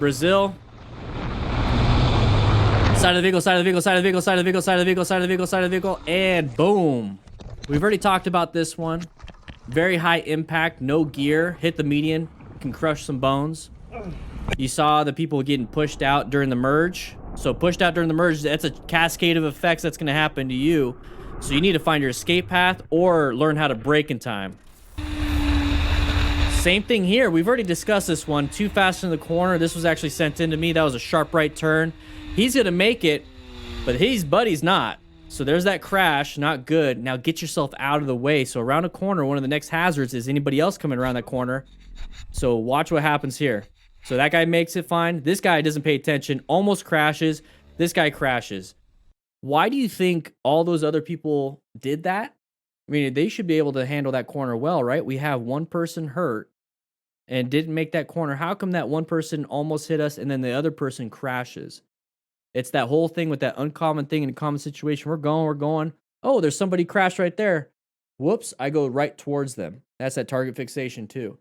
Brazil. Side of the vehicle, side of the vehicle, side of the vehicle, side of the vehicle, side of the vehicle, side of the vehicle, side of the vehicle, and boom. We've already talked about this one. Very high impact, no gear, hit the median, can crush some bones. You saw the people getting pushed out during the merge. So pushed out during the merge, that's a cascade of effects that's going to happen to you. So you need to find your escape path or learn how to brake in time. Same thing here. We've already discussed this one. Too fast in the corner. This was actually sent in to me. That was a sharp right turn. He's going to make it, but his buddy's not. So there's that crash. Not good. Now get yourself out of the way. So around a corner, one of the next hazards is anybody else coming around that corner. So watch what happens here. So that guy makes it fine. This guy doesn't pay attention. Almost crashes. This guy crashes. Why do you think all those other people did that? I mean, they should be able to handle that corner well, right? We have one person hurt and didn't make that corner. How come that one person almost hit us and then the other person crashes? It's that whole thing with that uncommon thing in a common situation. We're going. Oh, there's somebody crashed right there. Whoops, I go right towards them. That's that target fixation too.